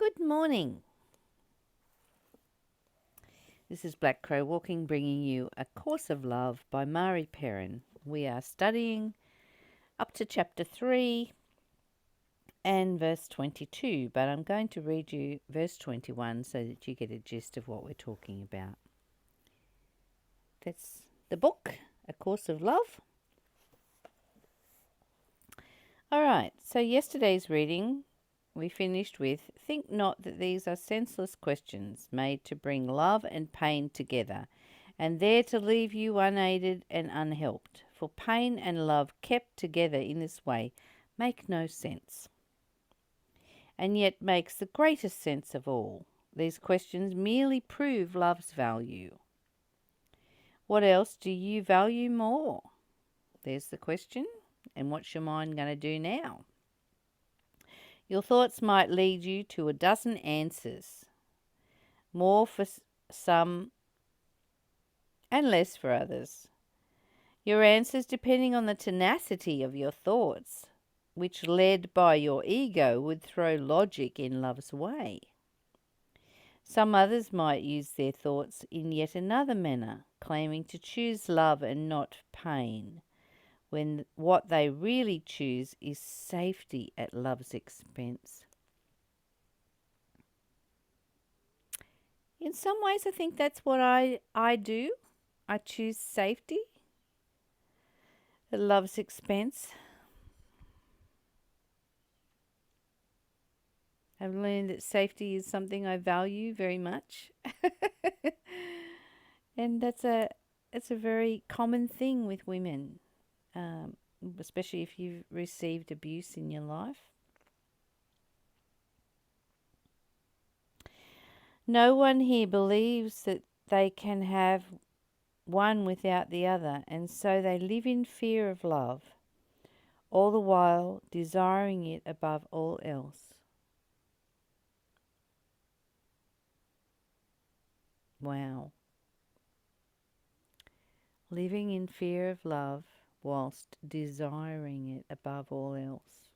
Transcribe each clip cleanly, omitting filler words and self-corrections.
Good morning. This is Black Crow Walking, bringing you A Course of Love by Mari Perron. We are studying up to chapter 3 and verse 22, but I'm going to read you verse 21 so that you get a gist of what we're talking about. That's the book, A Course of Love. All right, so yesterday's reading we finished with, think not that these are senseless questions made to bring love and pain together, and there to leave you unaided and unhelped. For pain and love kept together in this way make no sense, and yet makes the greatest sense of all. These questions merely prove love's value. What else do you value more? There's the question. And what's your mind going to do now? Your thoughts might lead you to a dozen answers, more for some and less for others. Your answers depending on the tenacity of your thoughts, which led by your ego would throw logic in love's way. Some others might use their thoughts in yet another manner, claiming to choose love and not pain, when what they really choose is safety at love's expense. In some ways, I think that's what I do. I choose safety at love's expense. I've learned that safety is something I value very much. And it's a very common thing with women, especially if you've received abuse in your life. No one here believes that they can have one without the other, and so they live in fear of love, all the while desiring it above all else. Wow. Living in fear of love whilst desiring it above all else.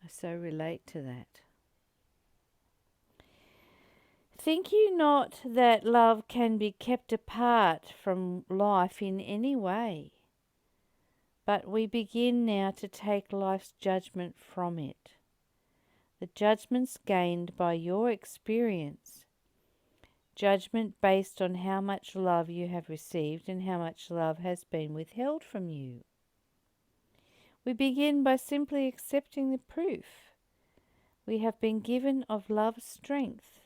I so relate to that. Think you not that love can be kept apart from life in any way? But we begin now to take life's judgment from it. The judgments gained by your experience. Judgment based on how much love you have received and how much love has been withheld from you. We begin by simply accepting the proof we have been given of love's strength.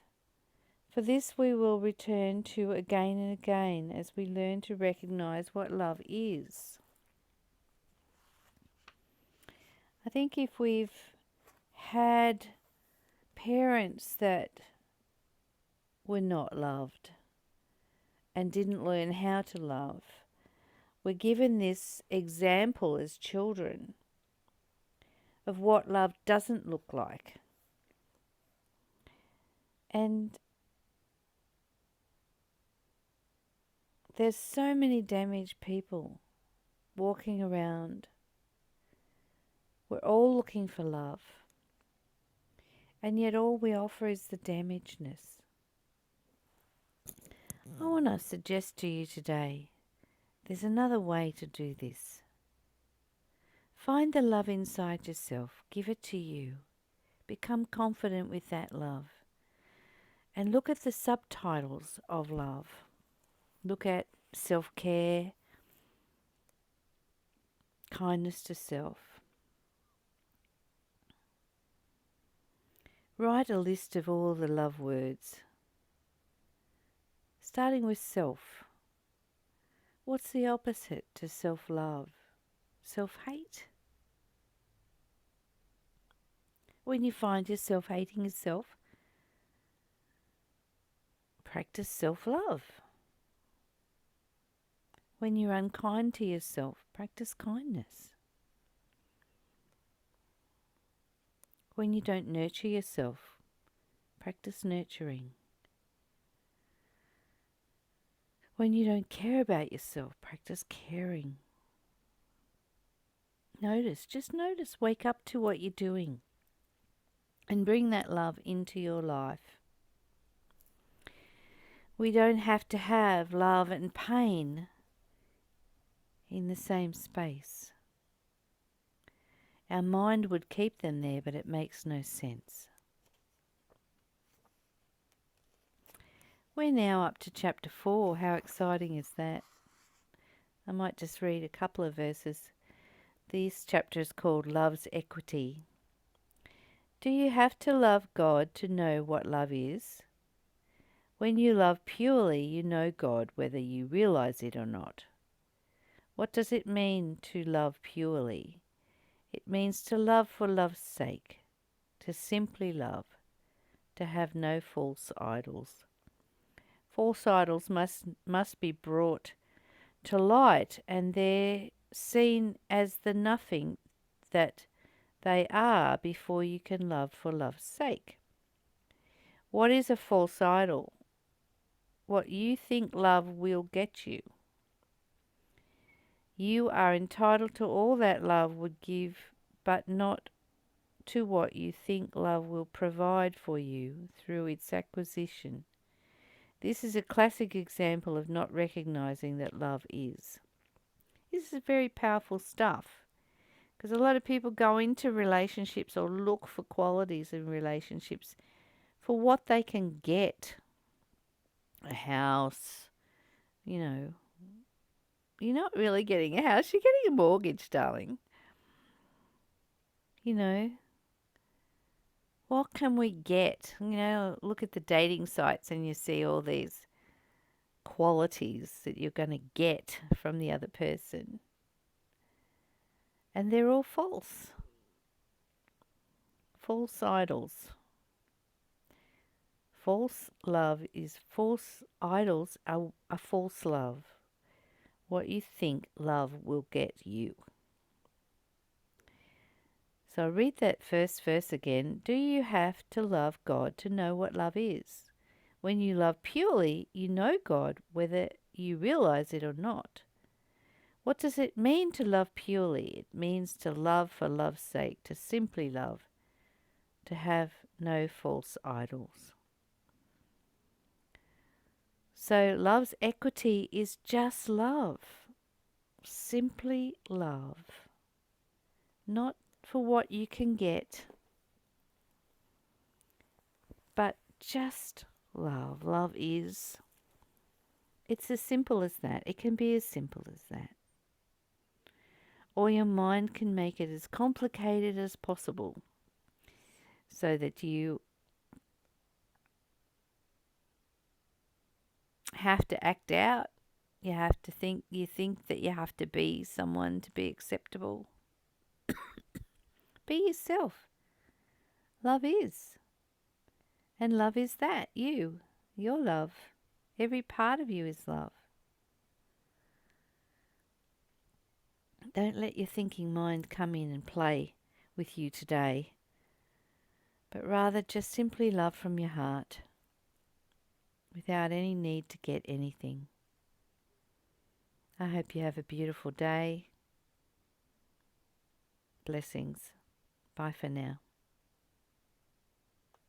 For this we will return to again and again as we learn to recognize what love is. I think if we've had parents that were not loved and didn't learn how to love, we're given this example as children of what love doesn't look like. And there's so many damaged people walking around. We're all looking for love. And yet all we offer is the damagedness. I want to suggest to you today, there's another way to do this. Find the love inside yourself. Give it to you. Become confident with that love. And look at the subtitles of love. Look at self-care, kindness to self. Write a list of all the love words, starting with self. What's the opposite to self-love? Self-hate? When you find yourself hating yourself, practice self-love. When you're unkind to yourself, practice kindness. When you don't nurture yourself, practice nurturing. When you don't care about yourself, practice caring. Just notice, wake up to what you're doing. and bring that love into your life. We don't have to have love and pain in the same space. Our mind would keep them there, but it makes no sense. We're now up to chapter 4. How exciting is that? I might just read a couple of verses. This chapter is called Love's Equity. Do you have to love God to know what love is? When you love purely, you know God whether you realize it or not. What does it mean to love purely? It means to love for love's sake, to simply love, to have no false idols. False idols must be brought to light, and they're seen as the nothing that they are before you can love for love's sake. What is a false idol? What you think love will get you. You are entitled to all that love would give, but not to what you think love will provide for you through its acquisition. This is a classic example of not recognizing that love is. This is very powerful stuff, because a lot of people go into relationships or look for qualities in relationships for what they can get. A house, you're not really getting a house, you're getting a mortgage, darling. What can we get? Look at the dating sites and you see all these qualities that you're going to get from the other person. And they're all false. False idols. False love is false idols are a false love. What you think love will get you. So I'll read that first verse again. Do you have to love God to know what love is? When you love purely, you know God whether you realize it or not. What does it mean to love purely? It means to love for love's sake, to simply love, to have no false idols. So love's equity is just love, simply love, not for what you can get, but just love. Love is, it's as simple as that. It can be as simple as that. Or your mind can make it as complicated as possible so that you have to act out. You think that you have to be someone to be acceptable. Be yourself. Love is. And love is that, your love. Every part of you is love. Don't let your thinking mind come in and play with you today, but rather just simply love from your heart without any need to get anything. I hope you have a beautiful day. Blessings. Bye for now.